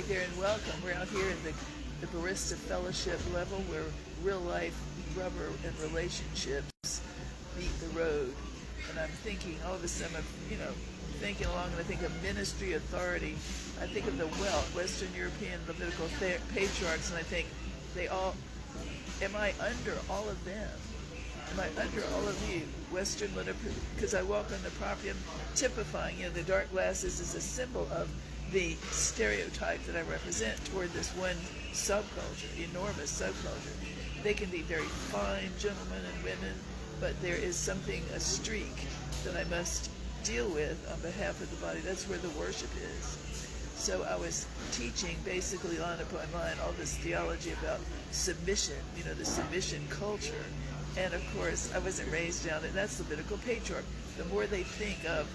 there and welcome. We're out here in the Barista Fellowship level where real life rubber and relationships meet the road. And I'm thinking, all of a sudden, thinking along, and I think of ministry authority. I think of the Western European Levitical patriarchs, and I think am I under all of them? Am I under all of you? Western Levitical, because I walk on the property, I'm typifying, the dark glasses is a symbol of the stereotype that I represent toward this one subculture, enormous subculture. They can be very fine gentlemen and women, but there is something, a streak, that I must deal with on behalf of the body. That's where the worship is. So I was teaching basically line upon line all this theology about submission, the submission culture. And of course, I wasn't raised down it. That's Levitical patriarch. The more they think of,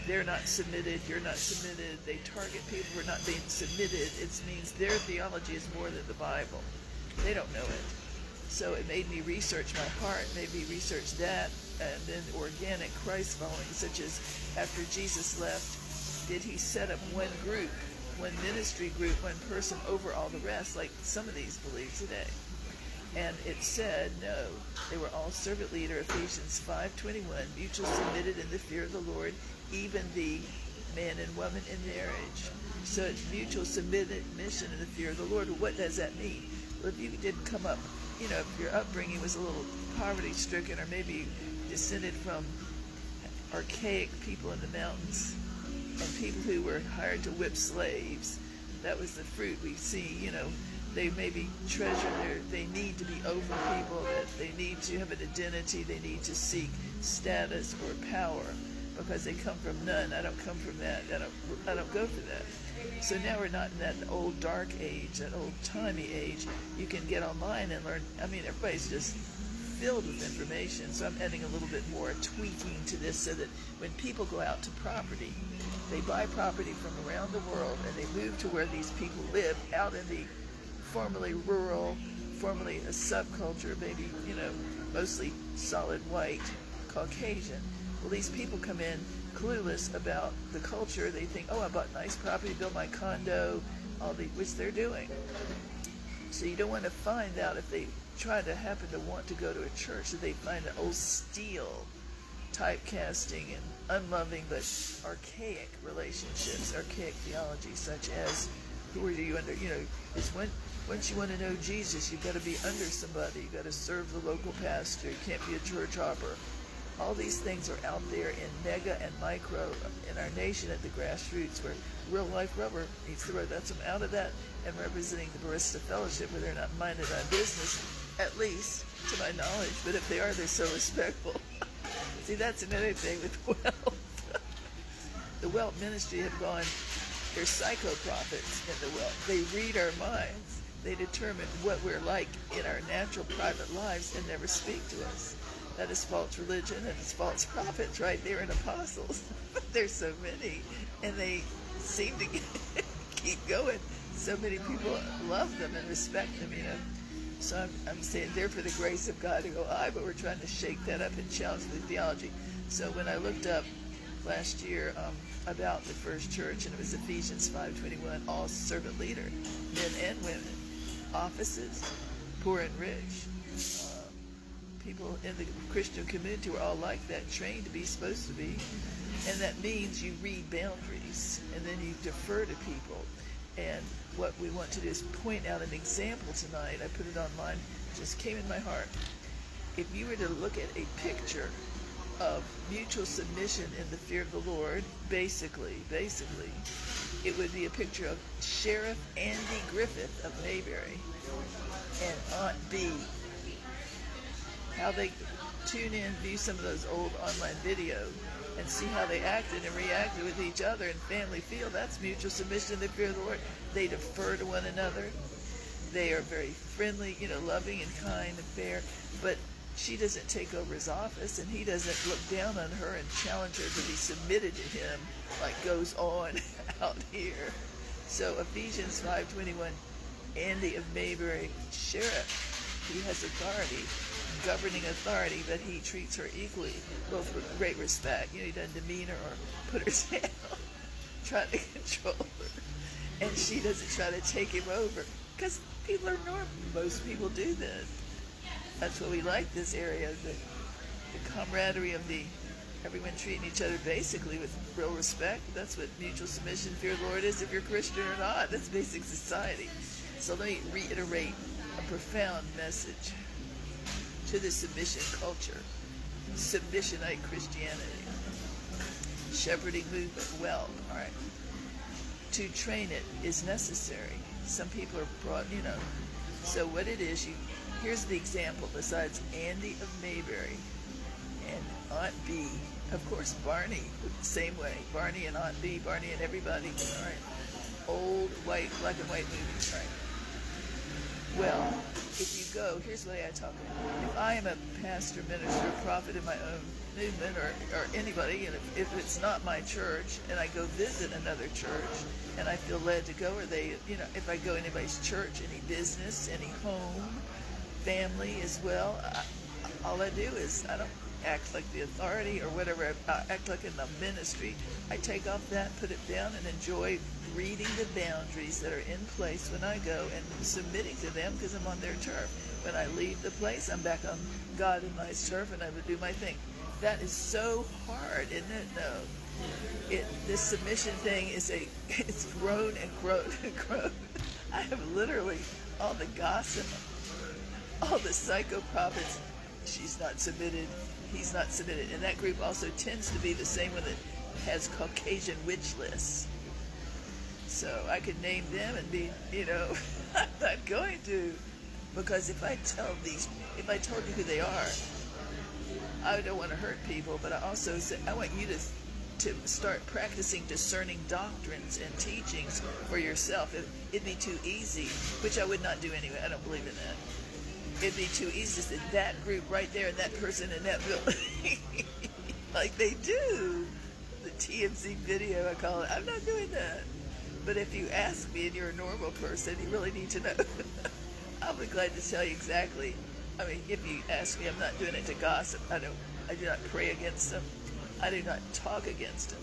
they're not submitted, you're not submitted, they target people who are not being submitted, it means their theology is more than the Bible. They don't know it. So it made me research my heart, made me research that, and then organic Christ following, such as after Jesus left, did he set up one group, one ministry group, one person over all the rest, like some of these believe today? And it said, no, they were all servant leader, Ephesians 5:21, mutual submitted in the fear of the Lord, even the man and woman in marriage. So it's mutual submission in the fear of the Lord. Well, what does that mean? Well, if you didn't come up, if your upbringing was a little poverty-stricken, or maybe descended from archaic people in the mountains and people who were hired to whip slaves, that was the fruit we see. They maybe they need to be over people, that they need to have an identity, they need to seek status or power because they come from none. I don't come from that. I don't go for that. So now we're not in that old dark age, that old timey age. You can get online and learn. Everybody's just filled with information. So I'm adding a little bit more tweaking to this so that when people go out to property, they buy property from around the world and they move to where these people live, out in the formerly rural, formerly a subculture, maybe, mostly solid white, Caucasian. Well, these people come in clueless about the culture. They think, I bought nice property, built my condo, which they're doing. So you don't want to find out if they try to happen to want to go to a church, that they find an old steel typecasting and unloving but archaic relationships, archaic theology, such as, who are you under? Once you want to know Jesus, you've got to be under somebody. You've got to serve the local pastor. You can't be a church hopper. All these things are out there in mega and micro in our nation at the grassroots, where real life rubber meets the road. That's them out of that and representing the Barista Fellowship, where they're not minded on business, at least to my knowledge. But if they are, they're so respectful. See, that's another thing with wealth. The wealth ministry have gone, they're psychoprophets in the wealth. They read our minds. They determine what we're like in our natural private lives and never speak to us. That is false religion, and it's false prophets, right? They're in apostles. There's so many, and they seem to keep going. So many people love them and respect them, So I'm saying they're for the grace of God to go high, but we're trying to shake that up and challenge the theology. So when I looked up last year about the first church, and it was Ephesians 5:21, all servant leader, men and women, offices, poor and rich. People in the Christian community were all like that, trained to be, supposed to be. And that means you read boundaries, and then you defer to people. And what we want to do is point out an example tonight. I put it online, it just came in my heart. If you were to look at a picture of mutual submission in the fear of the Lord, basically, it would be a picture of Sheriff Andy Griffith of Mayberry and Aunt B. How they tune in, view some of those old online videos, and see how they acted and reacted with each other in family feel. That's mutual submission in the fear of the Lord. They defer to one another. They are very friendly, loving and kind and fair. But she doesn't take over his office, and he doesn't look down on her and challenge her to be submitted to him like goes on out here. So Ephesians 5:21, Andy of Mayberry, sheriff, he has authority, governing authority, but he treats her equally, both with great respect. He doesn't demean her or put her down, trying to control her. and she doesn't try to take him over because people are normal. Most people do this. That's what we like this area, the camaraderie of the everyone treating each other basically with real respect. That's what mutual submission, fear of the Lord is, if you're Christian or not. That's basic society. So let me reiterate a profound message to the submission culture, submissionite Christianity, shepherding movement. Well, all right. To train it is necessary. Some people are brought, So what it is, here's the example. Besides Andy of Mayberry and Aunt B, of course Barney, same way. Barney and Aunt B, Barney and everybody. All right. Old white, black and white movies, right? Well, if you go, here's the way I talk. If I am a pastor, minister, prophet in my own movement, or anybody, and if it's not my church, and I go visit another church, and I feel led to go, or if I go anybody's church, any business, any home, family as well, all I do is I don't act like the authority or whatever. I act like in the ministry. I take off that, put it down, and enjoy reading the boundaries that are in place when I go and submitting to them because I'm on their turf. When I leave the place, I'm back on God and my turf, and I would do my thing. That is so hard, isn't it? No. This submission thing it's grown and grown and grown. I have literally all the gossip, all the psycho prophets. She's not submitted. He's not submitted. And that group also tends to be the same one that has Caucasian witch lists. So I could name them and be, I'm not going to. Because if I told you who they are, I don't want to hurt people, but I also said, I want you to start practicing discerning doctrines and teachings for yourself. It'd be too easy, which I would not do anyway. I don't believe in that. It'd be too easy to say that group right there and that person in that building, like they do. The TMZ video, I call it. I'm not doing that. But if you ask me and you're a normal person, you really need to know. I'll be glad to tell you exactly. I mean, if you ask me, I'm not doing it to gossip. I do not pray against them. I do not talk against them.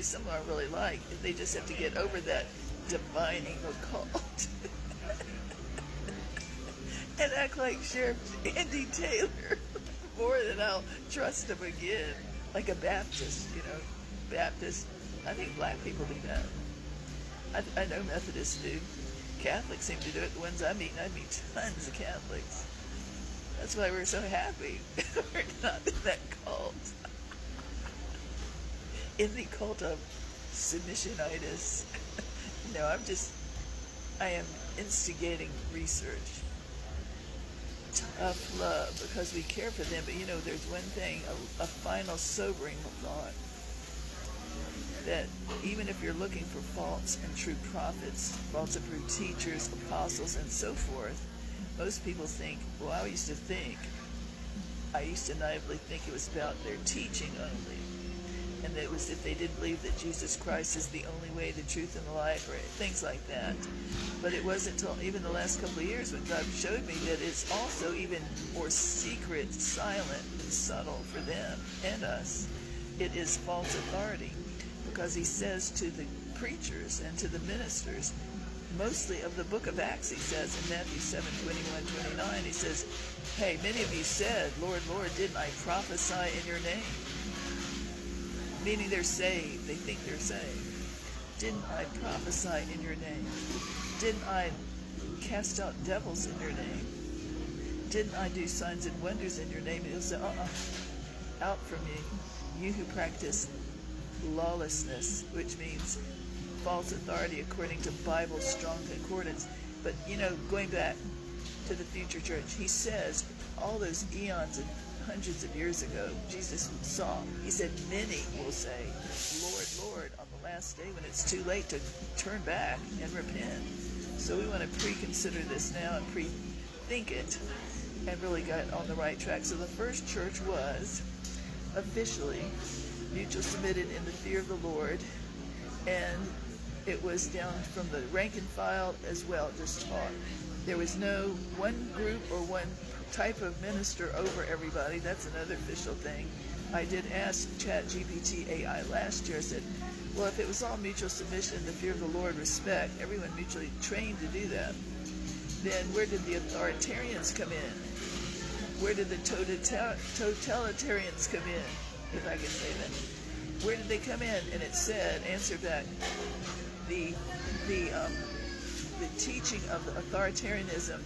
Some of them I really like. They just have to get over that divining occult. And act like Sheriff Andy Taylor more than I'll trust him again. Like a Baptist, Baptist. I think black people do that. I know Methodists do. Catholics seem to do it. The ones I meet tons of Catholics. That's why we're so happy. We're not in that cult. In the cult of submissionitis. No, I am instigating research. Tough love, because we care for them. But there's one thing, a final sobering thought. That even if you're looking for false and true prophets, false and true teachers, apostles, and so forth, most people think, I used to naively think it was about their teaching only. And that it was if they didn't believe that Jesus Christ is the only way, the truth, and the life, or things like that. But it wasn't until even the last couple of years when God showed me that it's also even more secret, silent, and subtle for them and us. It is false authority. Because he says to the preachers and to the ministers, mostly of the book of Acts, he says in Matthew 7:21-29, he says, hey, many of you said, Lord, Lord, didn't I prophesy in your name? Meaning they're saved. They think they're saved. Didn't I prophesy in your name? Didn't I cast out devils in your name? Didn't I do signs and wonders in your name? And he'll say, out from me, you who practice lawlessness, which means false authority according to Bible's strong concordance. But going back to the future church, he says all those eons and hundreds of years ago, Jesus saw, he said, many will say, Lord, Lord, on the last day when it's too late to turn back and repent. So we want to pre-consider this now and pre-think it and really get on the right track. So the first church was officially mutual submitted in the fear of the Lord, and it was down from the rank and file as well, just taught. There was no one group or one type of minister over everybody. That's another official thing. I did ask ChatGPT AI last year, I said, Well, if it was all mutual submission, the fear of the Lord, respect, everyone mutually trained to do that, then where did the authoritarians come in? Where did the totalitarians come in, if I can say that? Where did they come in? And it said, answer back, the teaching of the authoritarianism,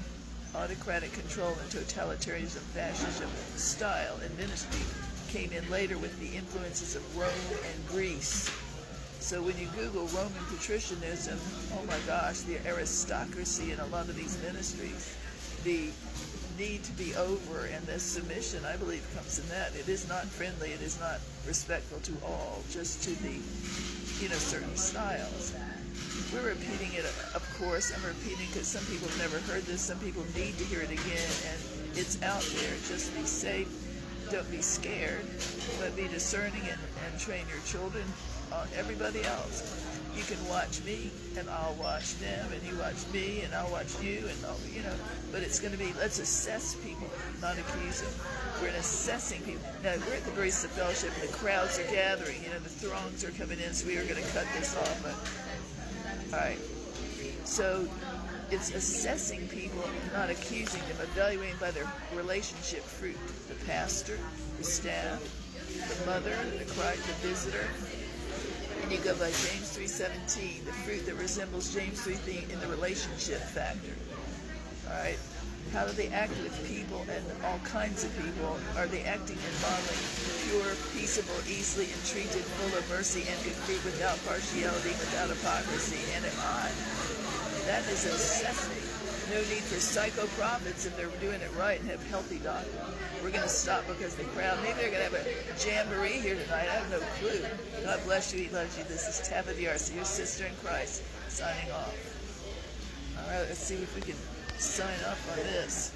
autocratic control, and totalitarianism, fascism style and ministry came in later with the influences of Rome and Greece. So when you Google Roman patricianism, oh my gosh, the aristocracy in a lot of these ministries, the need to be over and the submission, I believe, comes in that. It is not friendly, it is not respectful to all, just to the, certain styles. We're repeating it, of course. I'm repeating because some people have never heard this. Some people need to hear it again, and it's out there. Just be safe. Don't be scared, but be discerning and train your children on everybody else. You can watch me, and I'll watch them, and you watch me, and I'll watch you, and but it's going to be, let's assess people, not accuse them. We're assessing people. Now, we're at the Barista Fellowship, and the crowds are gathering, the throngs are coming in, so we are going to cut this off, but all right. So it's assessing people, not accusing them, evaluating by their relationship fruit. The pastor, the staff, the mother, the visitor. And you go by James 3:17, the fruit that resembles James 3:3 in the relationship factor. All right. How do they act with people and all kinds of people? Are they acting and modeling pure, peaceable, easily entreated, full of mercy and good fruit, without partiality, without hypocrisy? And am I? That is assessing. No need for psycho-prophets if they're doing it right and have healthy doctrine. We're going to stop because the crowd, maybe they're going to have a jamboree here tonight. I have no clue. God bless you. He loves you. This is Tabitha D'Arcy, your sister in Christ, signing off. All right, let's see if we can sign up on this.